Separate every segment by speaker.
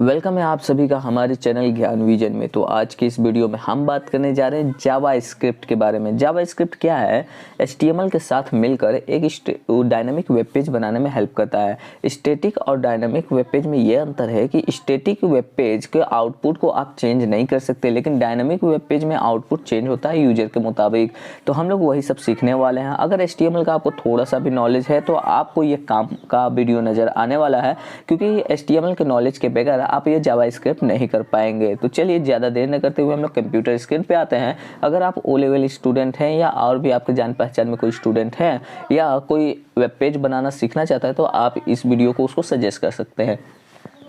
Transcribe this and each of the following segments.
Speaker 1: Welcome है आप सभी का हमारे चैनल ज्ञान विजन में। तो आज की इस वीडियो में हम बात करने जा रहे हैं जावा स्क्रिप्ट के बारे में। जावा स्क्रिप्ट क्या है? HTML के साथ मिलकर एक डायनामिक वेब पेज बनाने में हेल्प करता है। स्टैटिक और डायनामिक वेब पेज में ये अंतर है कि स्टैटिक वेब पेज के आउटपुट को आप चेंज नहीं कर सकते, लेकिन डायनामिक वेब पेज में आउटपुट चेंज होता है यूजर के मुताबिक। तो हम लोग वही सब सीखने वाले हैं। अगर HTML का आपको थोड़ा सा भी नॉलेज है तो आपको ये काम का वीडियो नज़र आने वाला है, क्योंकि HTML के नॉलेज के बगैर आप ये जावा स्क्रिप्ट नहीं कर पाएंगे। तो चलिए ज़्यादा देर न करते हुए हम लोग कंप्यूटर स्क्रीन पे आते हैं। अगर आप O लेवल स्टूडेंट हैं या और भी आपके जान पहचान में कोई स्टूडेंट है या कोई वेब पेज बनाना सीखना चाहता है तो आप इस वीडियो को उसको सजेस्ट कर सकते हैं।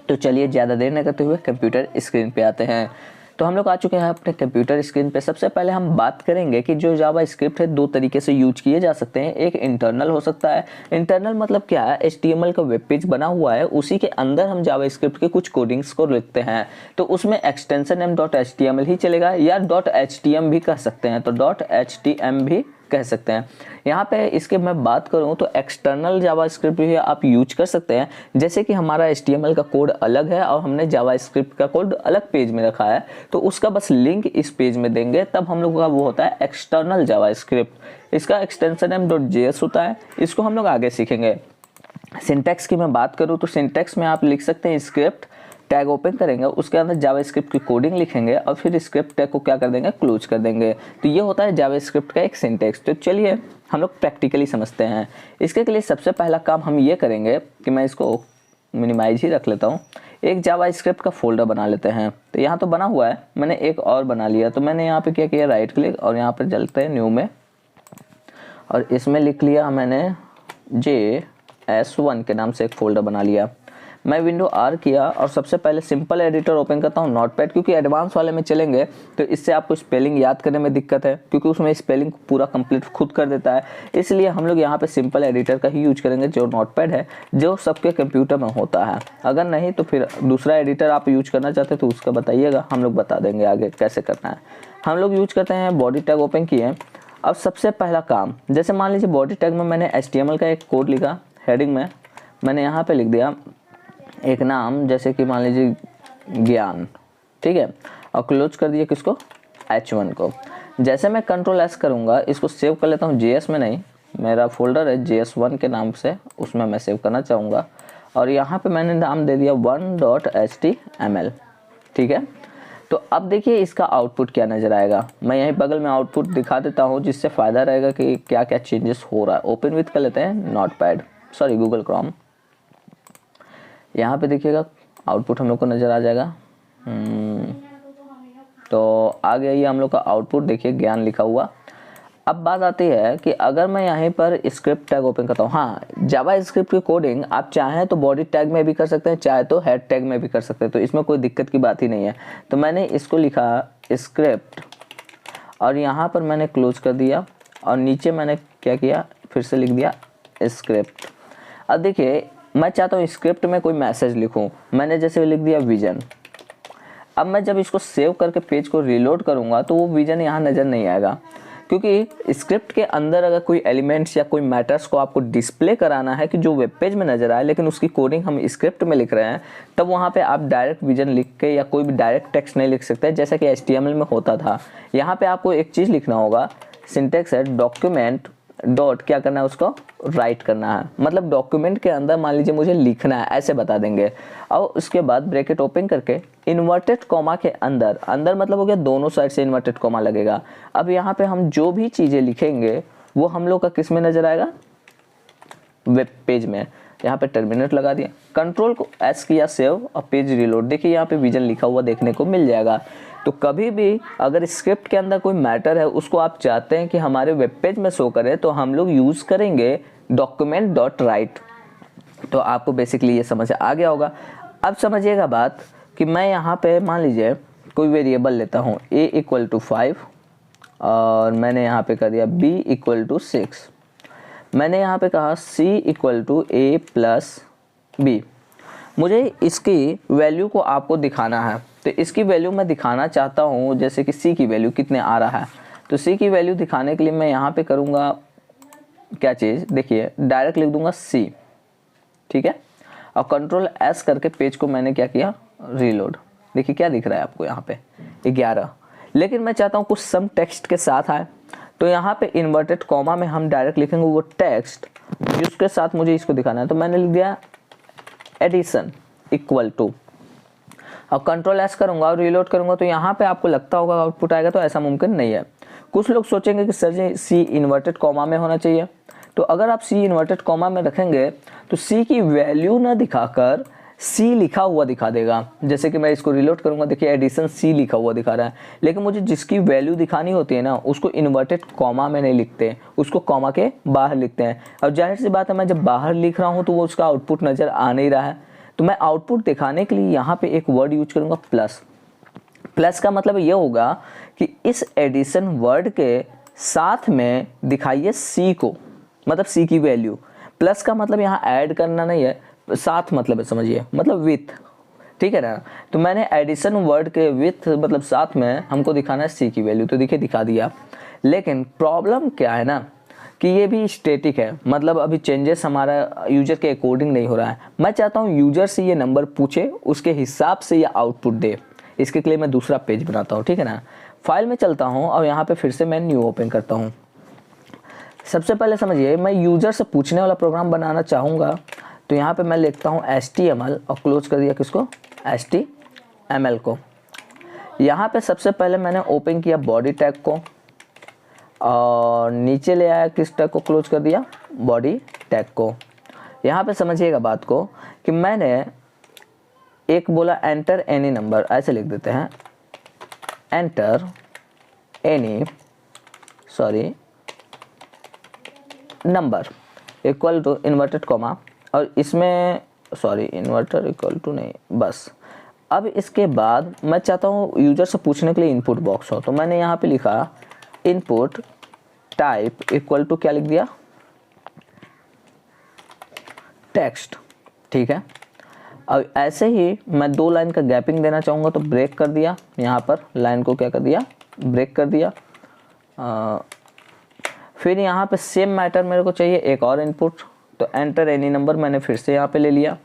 Speaker 1: तो चलिए ज़्यादा देर न करते हुए कंप्यूटर स्क्रीन पे आते हैं। तो हम लोग आ चुके हैं अपने कंप्यूटर स्क्रीन पे। सबसे पहले हम बात करेंगे कि जो जावा स्क्रिप्ट है दो तरीके से यूज किए जा सकते हैं। एक इंटरनल हो सकता है। इंटरनल मतलब क्या है? HTML का वेब पेज बना हुआ है, उसी के अंदर हम जावा स्क्रिप्ट के कुछ कोडिंग्स को लिखते हैं। तो उसमें एक्सटेंशन .html ही चलेगा या .htm भी कह सकते हैं, तो .htm भी कह सकते हैं। यहाँ पे इसके मैं बात करूँ तो एक्सटर्नल जावा स्क्रिप्ट भी आप यूज कर सकते हैं। जैसे कि हमारा HTML का कोड अलग है और हमने जावा स्क्रिप्ट का कोड अलग पेज में रखा है, तो उसका बस लिंक इस पेज में देंगे, तब हम लोग का वो होता है एक्सटर्नल जावा स्क्रिप्ट। इसका एक्सटेंशन m.js होता है, इसको हम लोग आगे सीखेंगे। सिंटैक्स की मैं बात करूँ तो सिंटैक्स में आप लिख सकते हैं स्क्रिप्ट टैग ओपन करेंगे, उसके अंदर जावा स्क्रिप्ट की कोडिंग लिखेंगे और फिर स्क्रिप्ट टैग को क्या कर देंगे, क्लोज कर देंगे। तो ये होता है जावा स्क्रिप्ट का एक सिंटैक्स। तो चलिए हम लोग प्रैक्टिकली समझते हैं। इसके लिए सबसे पहला काम हम ये करेंगे कि मैं इसको मिनिमाइज ही रख लेता हूँ। एक जावा स्क्रिप्ट का फोल्डर बना लेते हैं। तो यहाँ तो बना हुआ है, मैंने एक और बना लिया। तो मैंने यहाँ पे क्या किया, राइट क्लिक और यहाँ पर चलते हैं न्यू में, और इसमें लिख लिया मैंने JS1 के नाम से एक फोल्डर बना लिया। मैं विंडो R किया और सबसे पहले सिंपल एडिटर ओपन करता हूँ, नोटपैड, क्योंकि एडवांस वाले में चलेंगे तो इससे आपको स्पेलिंग याद करने में दिक्कत है, क्योंकि उसमें स्पेलिंग पूरा कंप्लीट खुद कर देता है। इसलिए हम लोग यहाँ पे सिंपल एडिटर का ही यूज करेंगे, जो नोटपैड है, जो सबके कंप्यूटर में होता है। अगर नहीं तो फिर दूसरा एडिटर आप यूज करना चाहते हैं तो उसका बताइएगा, हम लोग बता देंगे आगे कैसे करना है। हम लोग यूज करते हैं बॉडी टैग ओपन किए। अब सबसे पहला काम, जैसे मान लीजिए बॉडी टैग में मैंने HTML का एक कोड लिखा, हेडिंग में मैंने यहाँ पे लिख दिया एक नाम, जैसे कि मान लीजिए ज्ञान, ठीक है, और क्लोज कर दिया किसको, H1 को। जैसे मैं Ctrl+S करूँगा, इसको सेव कर लेता हूँ JS में, नहीं मेरा फोल्डर है JS1 के नाम से, उसमें मैं सेव करना चाहूँगा। और यहाँ पे मैंने नाम दे दिया 1.html, ठीक है। तो अब देखिए इसका आउटपुट क्या नज़र आएगा। मैं यहीं बगल में आउटपुट दिखा देता हूँ, जिससे फ़ायदा रहेगा कि क्या क्या चेंजेस हो रहा है। ओपन विथ कर लेते हैं नोटपैड, सॉरी गूगल क्रोम। यहाँ पे देखिएगा आउटपुट हम लोग को नज़र आ जाएगा। तो आ गया ये हम लोग का आउटपुट, देखिए ज्ञान लिखा हुआ। अब बात आती है कि अगर मैं यहाँ पर स्क्रिप्ट टैग ओपन करता हूँ, हाँ, जावा स्क्रिप्ट की कोडिंग आप चाहें तो बॉडी टैग में भी कर सकते हैं, चाहे तो हेड टैग में भी कर सकते हैं, तो इसमें कोई दिक्कत की बात ही नहीं है। तो मैंने इसको लिखा स्क्रिप्ट और यहाँ पर मैंने क्लोज कर दिया और नीचे मैंने क्या किया, फिर से लिख दिया स्क्रिप्ट। अब देखिए मैं चाहता हूँ स्क्रिप्ट में कोई मैसेज लिखूँ, मैंने जैसे लिख दिया विजन। अब मैं जब इसको सेव करके पेज को रीलोड करूँगा तो वो विजन यहाँ नज़र नहीं आएगा, क्योंकि स्क्रिप्ट के अंदर अगर कोई एलिमेंट्स या कोई मैटर्स को आपको डिस्प्ले कराना है कि जो वेब पेज में नज़र आए, लेकिन उसकी कोडिंग हम स्क्रिप्ट में लिख रहे हैं, तब वहाँ पे आप डायरेक्ट विजन लिख के या कोई भी डायरेक्ट टेक्स्ट नहीं लिख सकते, जैसा कि HTML में होता था। यहाँ पे आपको एक चीज़ लिखना होगा, सिंटेक्स है डॉक्यूमेंट डॉट क्या करना है, उसको राइट करना है, मतलब डॉक्यूमेंट के अंदर मान लीजिए मुझे लिखना है, ऐसे बता देंगे। और उसके बाद ब्रैकेट ओपन करके इन्वर्टेड कॉमा के अंदर, अंदर मतलब हो गया दोनों साइड से इन्वर्टेड कॉमा लगेगा। अब यहाँ पे हम जो भी चीज़ें लिखेंगे वो हम लोग का किस में नज़र आएगा, वेब पेज में। यहाँ पे टर्मिनेट लगा दिया, Ctrl+S किया सेव और पेज रिलोड, देखिए यहाँ पे विजन लिखा हुआ देखने को मिल जाएगा। तो कभी भी अगर स्क्रिप्ट के अंदर कोई मैटर है उसको आप चाहते हैं कि हमारे वेब पेज में शो करे, तो हम लोग यूज़ करेंगे document.write। तो आपको बेसिकली ये समझ आ गया होगा। अब समझिएगा बात कि मैं यहाँ पे मान लीजिए कोई वेरिएबल लेता हूँ a = 5 और मैंने यहाँ पे कर दिया b = 6। मैंने यहाँ पे कहा c = a + b। मुझे इसकी वैल्यू को आपको दिखाना है, तो इसकी वैल्यू मैं दिखाना चाहता हूँ, जैसे कि c की वैल्यू कितने आ रहा है। तो c की वैल्यू दिखाने के लिए मैं यहाँ पे करूँगा क्या चीज़, देखिए डायरेक्ट लिख दूँगा c, ठीक है, और Ctrl+S करके पेज को मैंने क्या किया, रीलोड, देखिए क्या दिख रहा है आपको यहाँ पे 11, लेकिन मैं चाहता हूँ कुछ सम टेक्स्ट के साथ आए, तो यहाँ पे इन्वर्टेड कॉमा में हम डायरेक्ट लिखेंगे वो टेक्स्ट जिसके साथ मुझे इसको दिखाना है। तो मैंने लिख दिया एडिशन इक्वल टू, अब कंट्रोल एस करूंगा और रीलोड करूंगा तो यहाँ पे आपको लगता होगा आउटपुट आएगा, तो ऐसा मुमकिन नहीं है। कुछ लोग सोचेंगे कि सर जी सी इन्वर्टेड कॉमा में होना चाहिए, तो अगर आप सी इन्वर्टेड कॉमा में रखेंगे तो सी की वैल्यू ना दिखाकर सी लिखा हुआ दिखा देगा। जैसे कि मैं इसको रिलोड करूंगा, देखिए एडिशन सी लिखा हुआ दिखा रहा है, लेकिन मुझे जिसकी वैल्यू दिखानी होती है ना उसको इन्वर्टेड कॉमा में नहीं लिखते, उसको कॉमा के बाहर लिखते हैं। अब जाहिर सी बात है मैं जब बाहर लिख रहा हूँ तो वो उसका आउटपुट नज़र आ नहीं रहा है, तो मैं आउटपुट दिखाने के लिए यहाँ पे एक वर्ड यूज करूँगा प्लस। प्लस का मतलब ये होगा कि इस एडिशन वर्ड के साथ में दिखाइए सी को, मतलब सी की वैल्यू। प्लस का मतलब यहाँ ऐड करना नहीं है, साथ मतलब है, समझिए, मतलब विथ, ठीक है ना। तो मैंने एडिशन वर्ड के विथ मतलब साथ में हमको दिखाना है सी की वैल्यू, तो देखिए दिखा दिया। लेकिन प्रॉब्लम क्या है ना कि ये भी स्टैटिक है, मतलब अभी चेंजेस हमारा यूजर के अकॉर्डिंग नहीं हो रहा है। मैं चाहता हूँ यूजर से ये नंबर पूछे, उसके हिसाब से ये आउटपुट दे। इसके लिए मैं दूसरा पेज बनाता हूँ, ठीक है ना। फाइल में चलता हूँ और यहाँ पे फिर से मैं न्यू ओपन करता हूँ। सबसे पहले समझिए मैं यूजर से पूछने वाला प्रोग्राम बनाना चाहूँगा, तो यहाँ पे मैं लिखता हूँ HTML और क्लोज कर दिया किसको, HTML को। यहाँ पे सबसे पहले मैंने ओपन किया बॉडी टैग को और नीचे ले आया किस टैग को, क्लोज कर दिया बॉडी टैग को। यहाँ पे समझिएगा बात को कि मैंने एक बोला एंटर एनी नंबर, ऐसे लिख देते हैं enter any number equal to inverted comma, और इसमें इन्वर्टर इक्वल टू नहीं, बस। अब इसके बाद मैं चाहता हूँ यूजर से पूछने के लिए इनपुट बॉक्स हो, तो मैंने यहाँ पे लिखा इनपुट टाइप इक्वल टू क्या लिख दिया, टेक्स्ट, ठीक है। अब ऐसे ही मैं 2 लाइन का गैपिंग देना चाहूँगा, तो ब्रेक कर दिया, यहाँ पर लाइन को क्या कर दिया, ब्रेक कर दिया। फिर यहाँ पे सेम मैटर मेरे को चाहिए एक और इनपुट, तो एंटर एनी नंबर मैंने फिर से यहाँ पे ले लिया।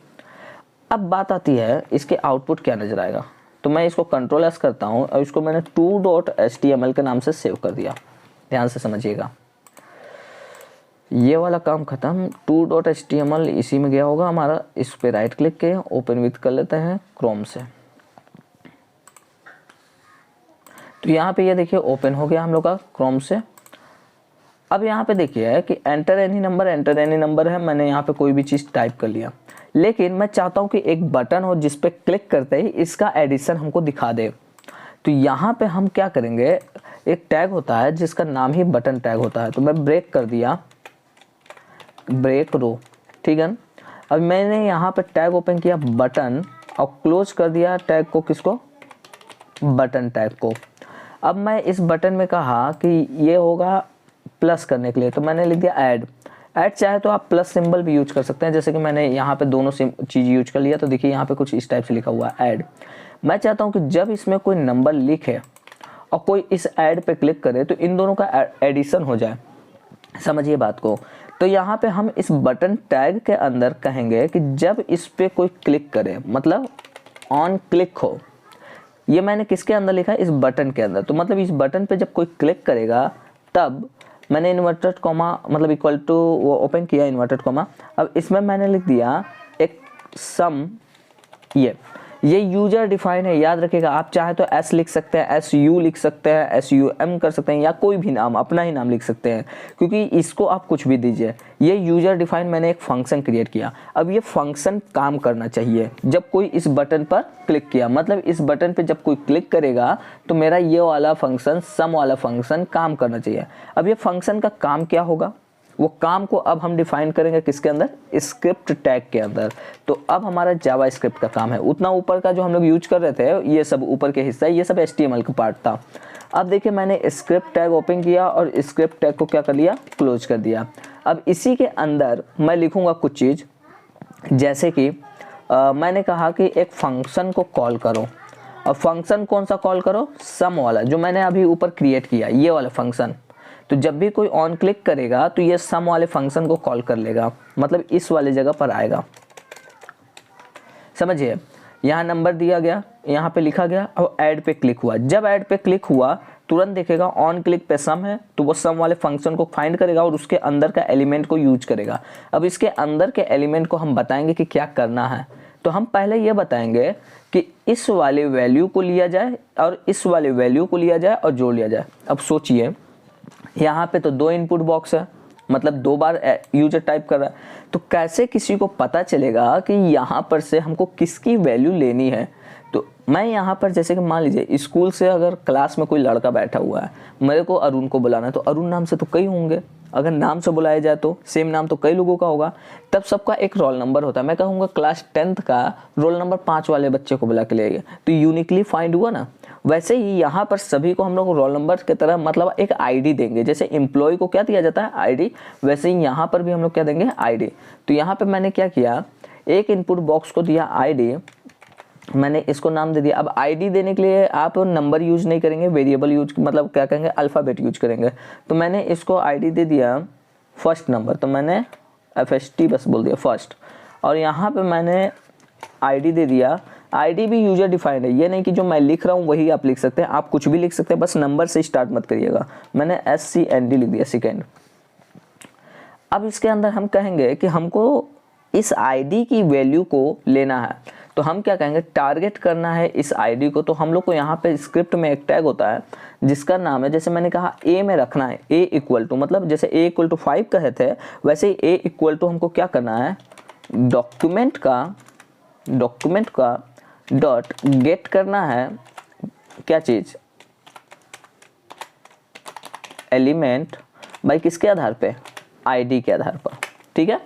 Speaker 1: अब बात आती है इसके आउटपुट क्या नजर आएगा, तो मैं इसको कंट्रोल एस करता हूँ और इसको मैंने 2.html के नाम से सेव कर दिया। ध्यान से समझिएगा, ये वाला काम खत्म। 2.html इसी में गया होगा हमारा। इस पे राइट क्लिक के ओपन विथ कर लेते हैं क्रोम से, तो यहाँ पे ये देखिए ओपन हो गया हम लोग का क्रोम से। अब यहाँ पे देखिए कि एंटर एनी नंबर है, मैंने यहाँ पे कोई भी चीज़ टाइप कर लिया, लेकिन मैं चाहता हूँ कि एक बटन हो जिस पे क्लिक करते ही इसका एडिशन हमको दिखा दे। तो यहाँ पे हम क्या करेंगे, एक टैग होता है जिसका नाम ही बटन टैग होता है, तो मैं ब्रेक कर दिया, ब्रेक रो, ठीक है। अब मैंने यहाँ पे टैग ओपन किया बटन और क्लोज कर दिया टैग को, किसको, बटन टैग को। अब मैं इस बटन में कहा कि ये होगा प्लस करने के लिए, तो मैंने लिख दिया ऐड। चाहे तो आप प्लस सिंबल भी यूज कर सकते हैं, जैसे कि मैंने यहाँ पे दोनों चीज़ यूज कर लिया, तो देखिए यहाँ पे कुछ इस टाइप से लिखा हुआ है ऐड। मैं चाहता हूँ कि जब इसमें कोई नंबर लिखे और कोई इस ऐड पे क्लिक करे तो इन दोनों का एडिशन हो जाए, समझिए बात को। तो यहाँ पे हम इस बटन टैग के अंदर कहेंगे कि जब इस पे कोई क्लिक करे, मतलब ऑन क्लिक हो, ये मैंने किसके अंदर लिखा है, इस बटन के अंदर। तो मतलब इस बटन पे जब कोई क्लिक करेगा तब मैंने इन्वर्टेड कॉमा मतलब इक्वल टू वो ओपन किया इन्वर्टेड कॉमा। अब इसमें मैंने लिख दिया एक सम, ये यूजर डिफाइन है, याद रखिएगा। आप चाहे तो एस लिख सकते हैं, SU लिख सकते हैं, SUM कर सकते हैं, या कोई भी नाम, अपना ही नाम लिख सकते हैं, क्योंकि इसको आप कुछ भी दीजिए। ये यूजर डिफाइन मैंने एक फंक्शन क्रिएट किया। अब ये फंक्शन काम करना चाहिए जब कोई इस बटन पर क्लिक किया, मतलब इस बटन पे जब कोई क्लिक करेगा तो मेरा ये वाला फंक्शन, सम वाला फंक्शन काम करना चाहिए। अब ये फंक्शन का काम क्या होगा, वो काम को अब हम डिफाइन करेंगे किसके अंदर, स्क्रिप्ट टैग के अंदर। तो अब हमारा जावा स्क्रिप्ट का काम है। उतना ऊपर का जो हम लोग यूज कर रहे थे, ये सब ऊपर के हिस्सा, ये सब HTML का पार्ट था। अब देखिए मैंने स्क्रिप्ट टैग ओपन किया और स्क्रिप्ट टैग को क्या कर लिया, क्लोज कर दिया। अब इसी के अंदर मैं लिखूंगा कुछ चीज़, जैसे कि मैंने कहा कि एक फंक्शन को कॉल करो। अब फंक्शन कौन सा कॉल करो, सम वाला, जो मैंने अभी ऊपर क्रिएट किया, ये वाला फंक्शन। तो जब भी कोई ऑन क्लिक करेगा तो ये सम वाले फंक्शन को कॉल कर लेगा, मतलब इस वाले जगह पर आएगा, समझिए। यहाँ नंबर दिया गया, यहाँ पे लिखा गया और ऐड पे क्लिक हुआ। जब ऐड पे क्लिक हुआ तुरंत देखेगा ऑन क्लिक पे सम है, तो वो सम वाले फंक्शन को फाइंड करेगा और उसके अंदर का एलिमेंट को यूज करेगा। अब इसके अंदर के एलिमेंट को हम बताएंगे कि क्या करना है। तो हम पहले ये बताएंगे कि इस वाले वैल्यू को लिया जाए और इस वाले वैल्यू को लिया जाए और जोड़ लिया जाए। अब सोचिए यहाँ पे तो 2 इनपुट बॉक्स है, मतलब 2 बार यूजर टाइप कर रहा है, तो कैसे किसी को पता चलेगा कि यहाँ पर से हमको किसकी वैल्यू लेनी है। तो मैं यहाँ पर जैसे कि मान लीजिए स्कूल से अगर क्लास में कोई लड़का बैठा हुआ है, मेरे को अरुण को बुलाना है, तो अरुण नाम से तो कई होंगे, अगर नाम से बुलाया जाए तो सेम नाम तो कई लोगों का होगा, तब सबका एक रोल नंबर होता है। मैं कहूँगा क्लास 10th का रोल नंबर 5 वाले बच्चे को बुला के ले आइए, तो यूनिकली फाइंड हुआ ना। वैसे ही यहाँ पर सभी को हम लोग रोल नंबर की तरह मतलब एक आईडी देंगे, जैसे एम्प्लॉय को क्या दिया जाता है आईडी, वैसे ही यहाँ पर भी हम लोग क्या देंगे आईडी। तो यहाँ पर मैंने क्या किया, एक इनपुट बॉक्स को दिया आईडी, मैंने इसको नाम दे दिया। अब आईडी देने के लिए आप नंबर यूज नहीं करेंगे, वेरिएबल यूज मतलब क्या कहेंगे अल्फ़ाबेट यूज करेंगे। तो मैंने इसको आईडी दे दिया फर्स्ट नंबर, तो मैंने FST बस बोल दिया फर्स्ट, और यहाँ पे मैंने आईडी दे दिया। आईडी भी यूजर डिफाइंड है, ये नहीं कि जो मैं लिख रहा हूँ वही आप लिख सकते हैं, आप कुछ भी लिख सकते हैं, बस नंबर से स्टार्ट मत करिएगा। मैंने SCND लिख दिया सेकेंड। अब इसके अंदर हम कहेंगे कि हमको इस आईडी की वैल्यू को लेना है, तो हम क्या कहेंगे टारगेट करना है इस आईडी को। तो हम लोग को यहाँ पे स्क्रिप्ट में एक टैग होता है जिसका नाम है, जैसे मैंने कहा ए में रखना है, ए इक्वल टू, मतलब जैसे ए इक्वल टू 5 कहे थे, वैसे ही ए इक्वल टू हमको क्या करना है, डॉक्यूमेंट का डॉट गेट करना है, क्या चीज़, एलिमेंट बाई किसके आधार पे, आईडी के आधार पर। ठीक है,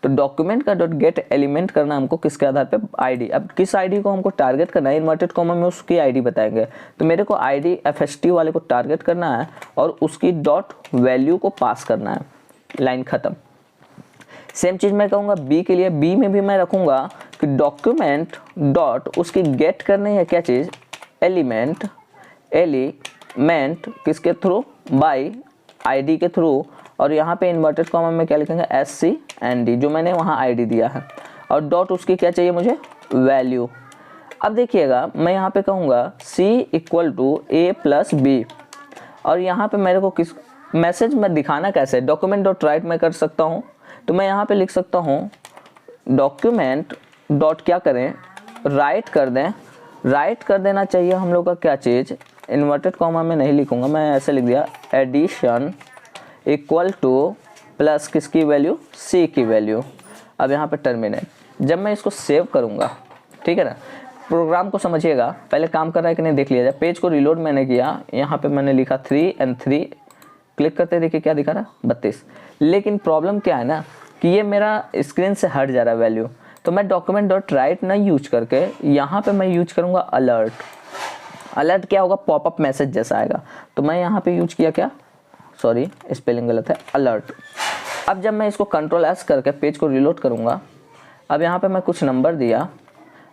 Speaker 1: तो डॉक्यूमेंट का डॉट गेट एलिमेंट करना हमको किसके आधार पे, आईडी। अब किस आईडी को हमको टारगेट करना है, इन्वर्टेड कॉमा में उसकी आईडी बताएंगे। तो मेरे को आईडी FST वाले को टारगेट करना है और उसकी डॉट वैल्यू को पास करना है, लाइन खत्म। सेम चीज़ मैं कहूँगा बी के लिए, बी में भी मैं रखूँगा कि डॉक्यूमेंट डॉट उसकी गेट करनी है क्या चीज़, एलिमेंट किसके थ्रू, बाई आईडी के थ्रू, और यहाँ पे इन्वर्टेड कॉमा में क्या लिखेंगे SCND, जो मैंने वहाँ आईडी दिया है, और डॉट उसकी क्या चाहिए मुझे, वैल्यू। अब देखिएगा मैं यहाँ पे कहूँगा C इक्वल टू A+B, और यहाँ पे मेरे को किस मैसेज में दिखाना कैसे, डॉक्यूमेंट डॉट राइट में कर सकता हूँ। तो मैं यहाँ पे लिख सकता हूँ डॉक्यूमेंट डॉट क्या करें, राइट कर दें, राइट कर देना चाहिए हम लोग का क्या चीज़, इन्वर्टेड कॉमा में नहीं लिखूँगा, मैं ऐसे लिख दिया एडिशन इक्वल टू प्लस किसकी वैल्यू, C की वैल्यू। अब यहाँ पे टर्मिनेट, जब मैं इसको सेव करूँगा, ठीक है ना, प्रोग्राम को समझिएगा, पहले काम कर रहा है कि नहीं देख लिया जाए। पेज को रिलोड मैंने किया, यहाँ पे मैंने लिखा 3 and 3, क्लिक करते देखिए क्या दिखा रहा है 32। लेकिन प्रॉब्लम क्या है ना कि ये मेरा स्क्रीन से हट जा रहा है वैल्यू, तो मैं डॉक्यूमेंट डॉट राइट ना यूज करके यहाँ पे मैं यूज करूँगा अलर्ट। अलर्ट क्या होगा, पॉपअप मैसेज जैसा आएगा, तो मैं यहाँ पे यूज किया क्या, सॉरी स्पेलिंग गलत है, अलर्ट। अब जब मैं इसको Ctrl+S करके पेज को रिलोड करूँगा, अब यहाँ पे मैं कुछ नंबर दिया,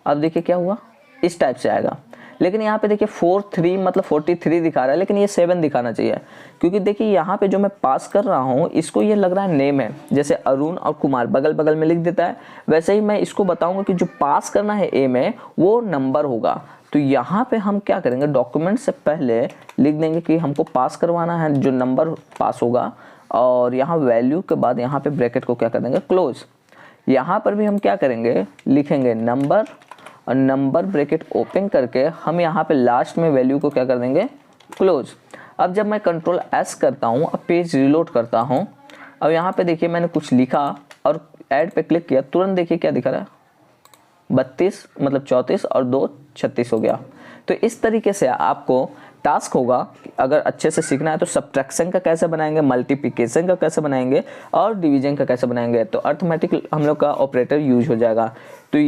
Speaker 1: अब देखिए क्या हुआ, इस टाइप से आएगा। लेकिन यहाँ पे देखिए 43 मतलब 43 दिखा रहा है, लेकिन ये 7 दिखाना चाहिए, क्योंकि देखिए यहाँ पे जो मैं पास कर रहा हूँ इसको ये लग रहा है नेम है, जैसे अरुण और कुमार बगल बगल में लिख देता है, वैसे ही मैं इसको बताऊँगा कि जो पास करना है ए में वो नंबर होगा। तो यहाँ पे हम क्या करेंगे, डॉक्यूमेंट से पहले लिख देंगे कि हमको पास करवाना है जो नंबर पास होगा, और यहाँ वैल्यू के बाद यहाँ पे ब्रैकेट को क्या कर देंगे, क्लोज। यहाँ पर भी हम क्या करेंगे, लिखेंगे नंबर, और नंबर ब्रैकेट ओपन करके हम यहाँ पे लास्ट में वैल्यू को क्या कर देंगे, क्लोज। अब जब मैं Ctrl+S करता हूँ, अब पेज रिलोड करता हूँ, अब यहाँ पे देखिए मैंने कुछ लिखा और ऐड पे क्लिक किया, तुरंत देखिए क्या दिखा रहा है, 32 मतलब 34 और 2 36 हो गया। तो इस तरीके से आपको टास्क होगा, अगर अच्छे से सीखना है तो सब्ट्रैक्शन का कैसे बनाएंगे, मल्टीप्लिकेशन का कैसे बनाएंगे और डिवीजन का कैसे बनाएंगे, तो अर्थमेटिक हम लोग का ऑपरेटर यूज हो जाएगा। तो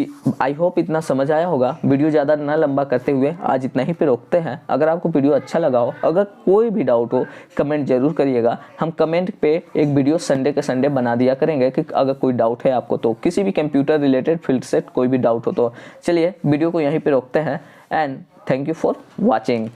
Speaker 1: आई होप इतना समझ आया होगा। वीडियो ज़्यादा ना लंबा करते हुए आज इतना ही पे रोकते हैं। अगर आपको वीडियो अच्छा लगा हो, अगर कोई भी डाउट हो, कमेंट जरूर करिएगा। हम कमेंट पे एक वीडियो संडे के संडे बना दिया करेंगे कि अगर कोई डाउट है आपको, तो किसी भी कंप्यूटर रिलेटेड फील्ड से कोई भी डाउट हो तो। चलिए वीडियो को यहीं पर रोकते हैं and thank you for watching.